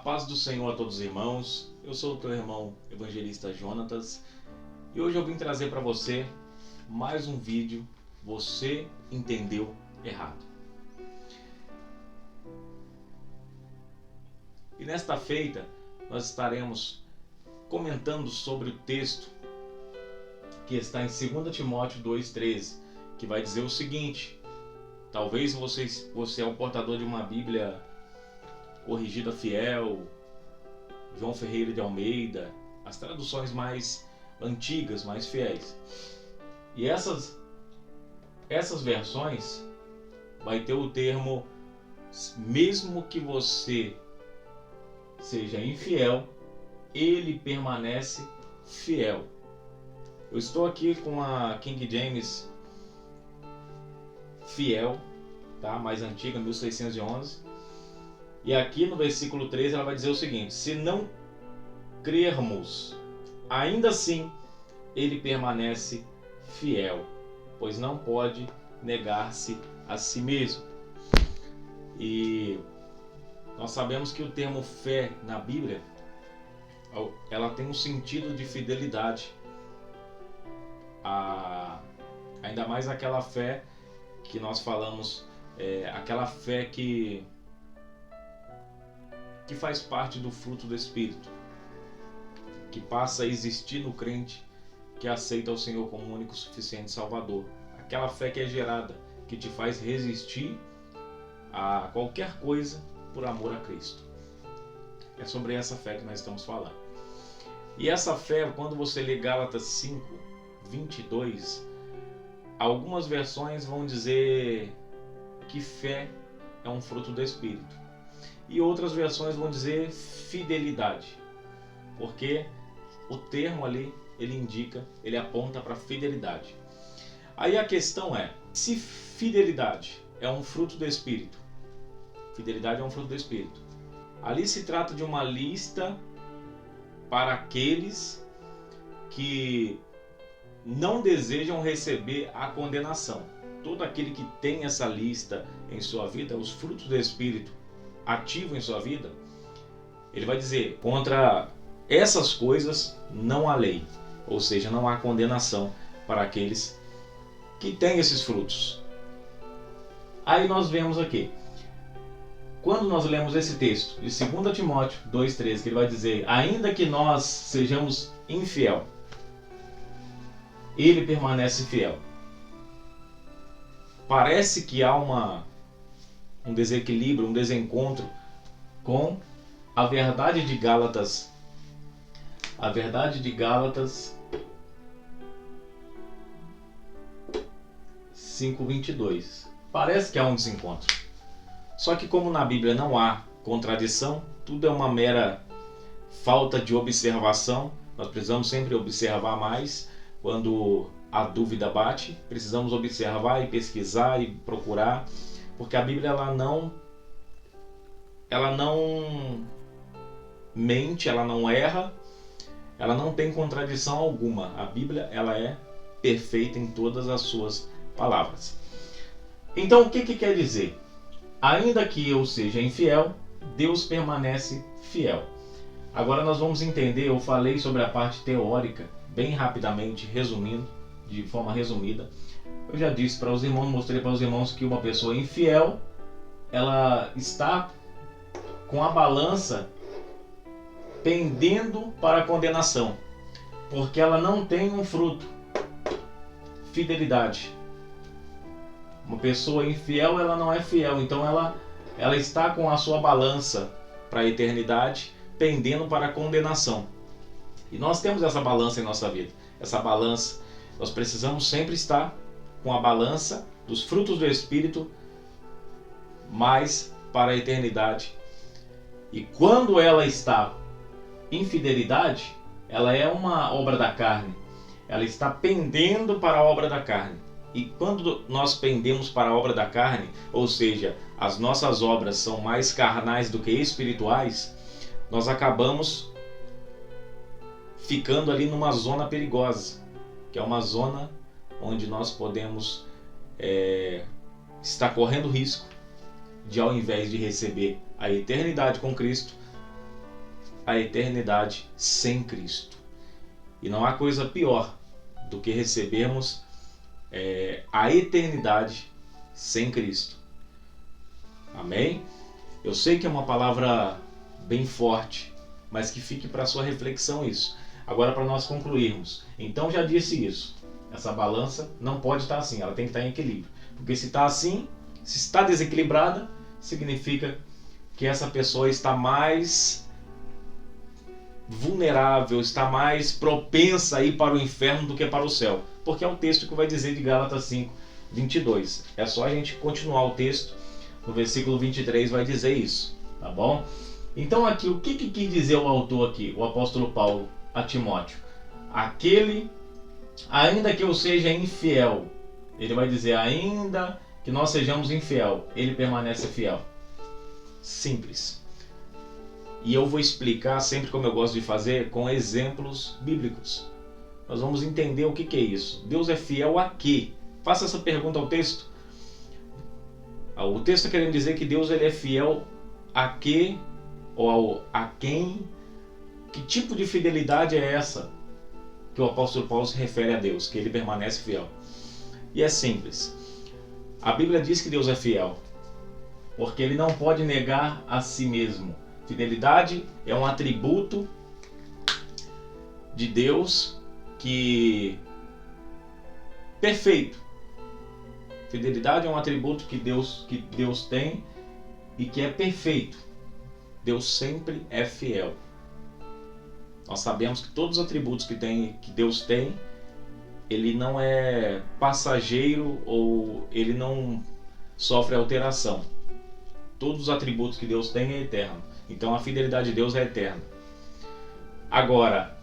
paz do Senhor a todos os irmãos. Eu sou o teu irmão evangelista Jonatas e hoje eu vim trazer para você mais um vídeo. Você entendeu errado. E nesta feita nós estaremos comentando sobre o texto que está em 2 Timóteo 2,13, que vai dizer o seguinte: talvez você é o portador de uma Bíblia Corrigida Fiel, João Ferreira de Almeida, as traduções mais antigas, mais fiéis. E essas versões vai ter o termo mesmo que você seja infiel, ele permanece fiel. Eu estou aqui com a King James Fiel, tá? Mais antiga, 1611. E aqui no versículo 13 ela vai dizer o seguinte: se não crermos, ainda assim ele permanece fiel, pois não pode negar-se a si mesmo. E nós sabemos que o termo fé na Bíblia, ela tem um sentido de fidelidade. Ainda mais aquela fé que nós falamos, aquela fé que faz parte do fruto do Espírito, que passa a existir no crente que aceita o Senhor como único, suficiente Salvador. Aquela fé que é gerada, que te faz resistir a qualquer coisa por amor a Cristo. É sobre essa fé que nós estamos falando. E essa fé, quando você lê Gálatas 5:22, algumas versões vão dizer que fé é um fruto do Espírito. E outras versões vão dizer fidelidade, porque o termo ali, ele aponta para fidelidade. Aí a questão é, se fidelidade é um fruto do Espírito, fidelidade é um fruto do Espírito, ali se trata de uma lista para aqueles que não desejam receber a condenação. Todo aquele que tem essa lista em sua vida, os frutos do Espírito ativo em sua vida, ele vai dizer: contra essas coisas não há lei, ou seja, não há condenação para aqueles que têm esses frutos. Aí nós vemos aqui, quando nós lemos esse texto de 2 Timóteo 2,13, que ele vai dizer: ainda que nós sejamos infiel, ele permanece fiel. Parece que há um desequilíbrio, um desencontro com a verdade de Gálatas. A verdade de Gálatas 5:22. Parece que há um desencontro. Só que como na Bíblia não há contradição, tudo é uma mera falta de observação. Nós precisamos sempre observar mais. Quando a dúvida bate, precisamos observar e pesquisar e procurar, porque a Bíblia ela não mente, ela não erra, ela não tem contradição alguma. A Bíblia ela é perfeita em todas as suas palavras. Então o que quer dizer? Ainda que eu seja infiel, Deus permanece fiel. Agora nós vamos entender, eu falei sobre a parte teórica, bem rapidamente, resumindo, de forma resumida. Eu já disse para os irmãos, mostrei para os irmãos que uma pessoa infiel, ela está com a balança pendendo para a condenação, porque ela não tem um fruto, fidelidade. Uma pessoa infiel, ela não é fiel, então ela está com a sua balança para a eternidade, pendendo para a condenação. E nós temos essa balança em nossa vida. Essa balança, nós precisamos sempre estar com a balança dos frutos do Espírito mais para a eternidade. E quando ela está em fidelidade, ela é uma obra da carne. Ela está pendendo para a obra da carne. E quando nós pendemos para a obra da carne, ou seja, as nossas obras são mais carnais do que espirituais, nós acabamos ficando ali numa zona perigosa, que é uma zona onde nós podemos estar correndo risco de, ao invés de receber a eternidade com Cristo, a eternidade sem Cristo. E não há coisa pior do que recebermos a eternidade sem Cristo. Amém? Eu sei que é uma palavra bem forte, mas que fique para sua reflexão isso. Agora, para nós concluirmos. Então, já disse isso. Essa balança não pode estar assim, ela tem que estar em equilíbrio. Porque se está assim, se está desequilibrada, significa que essa pessoa está mais vulnerável, está mais propensa a ir para o inferno do que para o céu. Porque é o texto que vai dizer de Gálatas 5, 22. É só a gente continuar o texto, no versículo 23 vai dizer isso, tá bom? Então aqui, o que quis dizer o autor aqui, o apóstolo Paulo a Timóteo? Aquele, ainda que eu seja infiel, ele vai dizer, ainda que nós sejamos infiel, ele permanece fiel. Simples. E eu vou explicar sempre, como eu gosto de fazer, com exemplos bíblicos. Nós vamos entender o que é isso. Deus é fiel a quê? Faça essa pergunta ao texto. O texto está querendo dizer que Deus ele é fiel a quê? Ou a quem? Que tipo de fidelidade é essa que o apóstolo Paulo se refere a Deus, que ele permanece fiel? E é simples. A Bíblia diz que Deus é fiel, porque ele não pode negar a si mesmo. Fidelidade é um atributo de Deus que perfeito. Fidelidade é um atributo que Deus tem e que é perfeito. Deus sempre é fiel. Nós sabemos que todos os atributos que Deus tem, ele não é passageiro ou ele não sofre alteração. Todos os atributos que Deus tem é eterno. Então a fidelidade de Deus é eterna. Agora,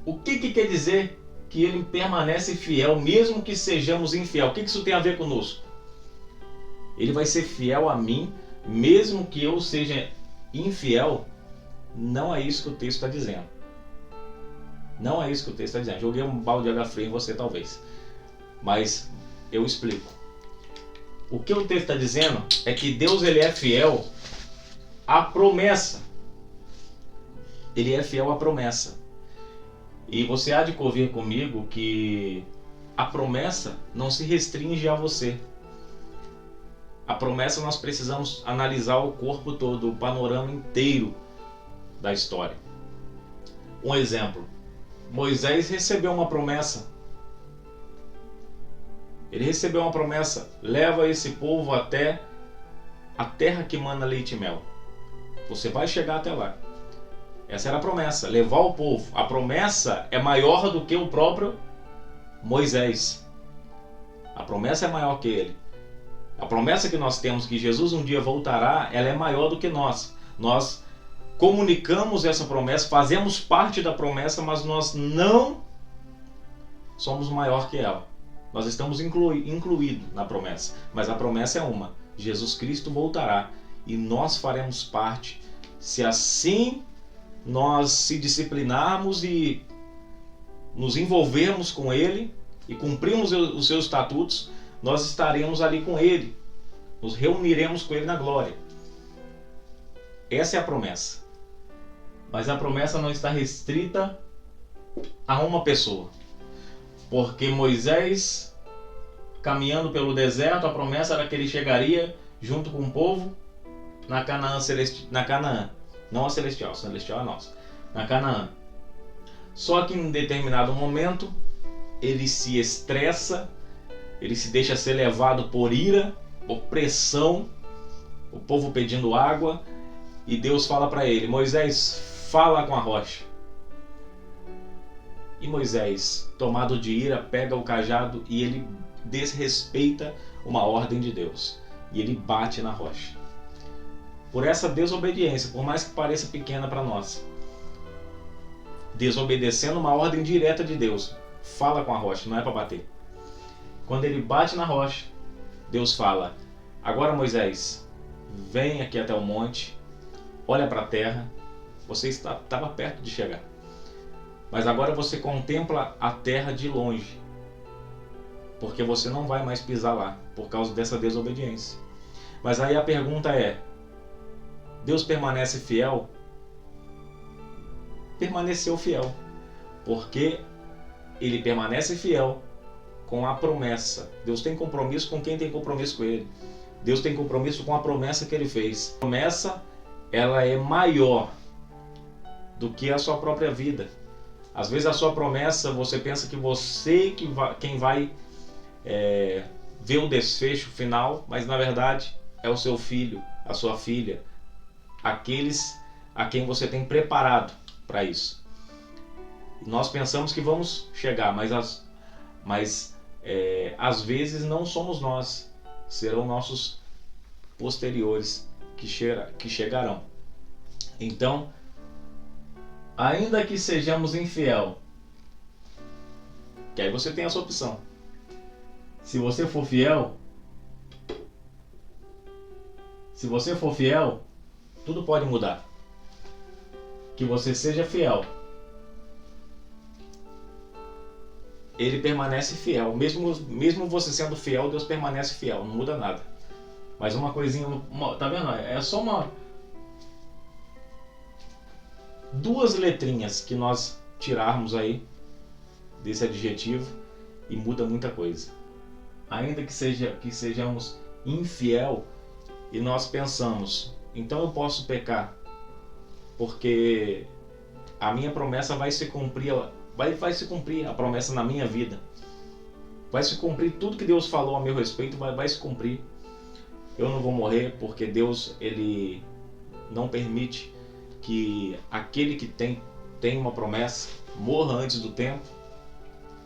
o que quer dizer que ele permanece fiel mesmo que sejamos infiel? O que isso tem a ver conosco? Ele vai ser fiel a mim mesmo que eu seja infiel? Não é isso que o texto está dizendo. Não é isso que o texto está dizendo. Joguei um balde de água fria em você talvez. Mas eu explico. O que o texto está dizendo é que Deus ele é fiel à promessa. Ele é fiel à promessa. E você há de convir comigo que a promessa não se restringe a você. A promessa nós precisamos analisar o corpo todo, o panorama inteiro da história. Um exemplo. Moisés recebeu uma promessa. Ele recebeu uma promessa. Leva esse povo até a terra que mana leite e mel. Você vai chegar até lá. Essa era a promessa, levar o povo. A promessa é maior do que o próprio Moisés. A promessa é maior que ele. A promessa que nós temos que Jesus um dia voltará, ela é maior do que nós. Nós comunicamos essa promessa, fazemos parte da promessa, mas nós não somos maior que ela. Nós estamos incluídos na promessa, mas a promessa é uma. Jesus Cristo voltará e nós faremos parte, se assim nós se disciplinarmos e nos envolvermos com Ele e cumprirmos os seus estatutos, nós estaremos ali com Ele, nos reuniremos com Ele na glória. Essa é a promessa. Mas a promessa não está restrita a uma pessoa. Porque Moisés, caminhando pelo deserto, a promessa era que ele chegaria junto com o povo na Canaã não a celestial é a nossa, na Canaã. Só que em determinado momento ele se estressa, ele se deixa ser levado por ira, por pressão, o povo pedindo água, e Deus fala para ele: Moisés, fala com a rocha. E Moisés, tomado de ira, pega o cajado e ele desrespeita uma ordem de Deus. E ele bate na rocha. Por essa desobediência, por mais que pareça pequena para nós, desobedecendo uma ordem direta de Deus, fala com a rocha, não é para bater. Quando ele bate na rocha, Deus fala: agora Moisés, vem aqui até o monte, olha para a terra, você estava perto de chegar. Mas agora você contempla a terra de longe, porque você não vai mais pisar lá, por causa dessa desobediência. Mas aí a pergunta é: Deus permanece fiel permaneceu fiel, porque ele permanece fiel com a promessa. Deus tem compromisso com quem tem compromisso com ele. Deus tem compromisso com a promessa que ele fez. A promessa, ela é maior do que a sua própria vida. Às vezes a sua promessa, você pensa que você quem vai ver o desfecho final, mas na verdade é o seu filho, a sua filha, aqueles a quem você tem preparado para isso. Nós pensamos que vamos chegar, mas às vezes não somos nós, serão nossos posteriores que chegarão. Então, ainda que sejamos infiel, que aí você tem essa opção. Se você for fiel, tudo pode mudar. Que você seja fiel. Ele permanece fiel. Mesmo você sendo fiel, Deus permanece fiel. Não muda nada. Mas uma coisinha, tá vendo? É só duas letrinhas que nós tirarmos aí desse adjetivo e muda muita coisa. Ainda que sejamos infiel e nós pensamos, então eu posso pecar porque a minha promessa vai se cumprir, vai se cumprir a promessa na minha vida, vai se cumprir tudo que Deus falou a meu respeito, vai se cumprir. Eu não vou morrer porque Deus, ele não permite que aquele que tem uma promessa morra antes do tempo.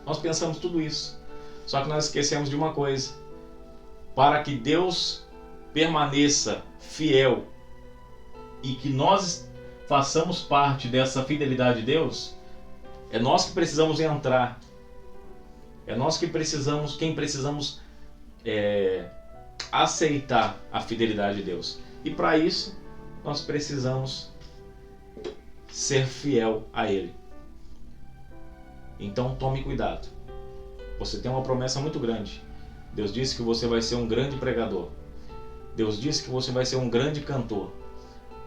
Nós pensamos tudo isso, só que nós esquecemos de uma coisa: para que Deus permaneça fiel e que nós façamos parte dessa fidelidade de Deus, é nós que precisamos entrar, é nós que precisamos aceitar a fidelidade de Deus. E para isso nós precisamos ser fiel a Ele. Então tome cuidado. Você tem uma promessa muito grande. Deus disse que você vai ser um grande pregador. Deus disse que você vai ser um grande cantor.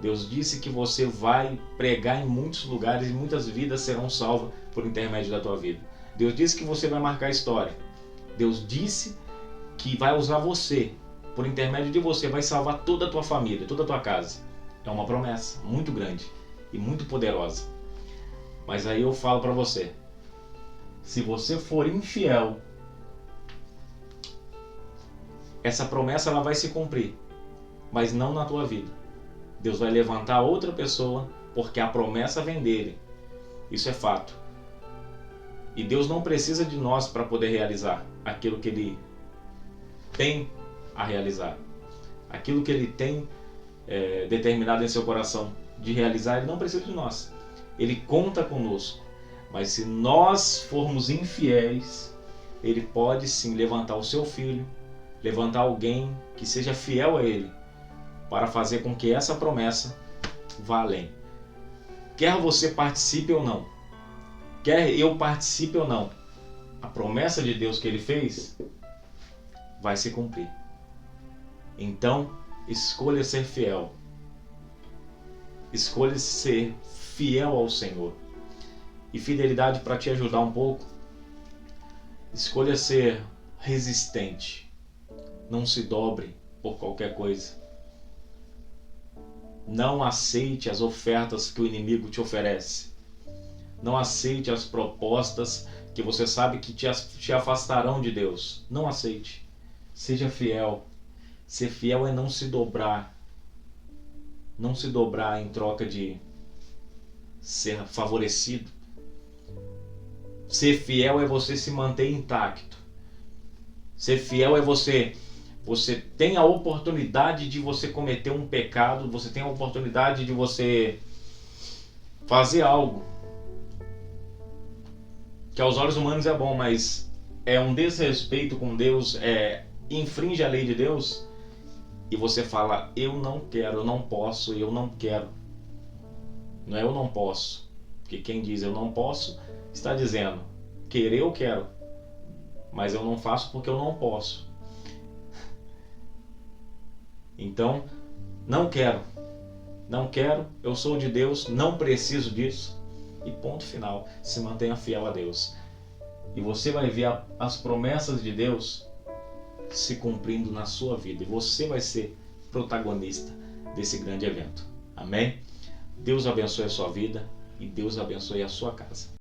Deus disse que você vai pregar em muitos lugares e muitas vidas serão salvas por intermédio da tua vida. Deus disse que você vai marcar história. Deus disse que vai usar você. Por intermédio de você vai salvar toda a tua família, toda a tua casa. É uma promessa muito grande e muito poderosa. Mas aí eu falo para você: se você for infiel, essa promessa ela vai se cumprir, mas não na tua vida. Deus vai levantar outra pessoa, porque a promessa vem dele. Isso é fato. E Deus não precisa de nós para poder realizar aquilo que Ele tem a realizar. Aquilo que Ele tem determinado em seu coração de realizar, Ele não precisa de nós. Ele conta conosco. Mas se nós formos infiéis, Ele pode sim levantar o seu filho, levantar alguém que seja fiel a Ele, para fazer com que essa promessa vá além. Quer você participe ou não, quer eu participe ou não, a promessa de Deus que Ele fez vai se cumprir. Então, escolha ser fiel. Escolha ser fiel ao Senhor. E fidelidade, para te ajudar um pouco, escolha ser resistente. Não se dobre por qualquer coisa. Não aceite as ofertas que o inimigo te oferece. Não aceite as propostas que você sabe que te afastarão de Deus. Não aceite. Seja fiel. Ser fiel é não se dobrar. Não se dobrar em troca de ser favorecido. Ser fiel é você se manter intacto. Ser fiel é você tem a oportunidade de você cometer um pecado, você tem a oportunidade de você fazer algo que aos olhos humanos é bom, mas é um desrespeito com Deus, infringe a lei de Deus, e você fala: eu não quero, eu não posso, eu não quero. Não é eu não posso, porque quem diz eu não posso está dizendo: querer eu quero, mas eu não faço porque eu não posso. Então, não quero, eu sou de Deus, não preciso disso. E ponto final. Se mantenha fiel a Deus. E você vai ver as promessas de Deus se cumprindo na sua vida. E você vai ser protagonista desse grande evento. Amém? Deus abençoe a sua vida e Deus abençoe a sua casa.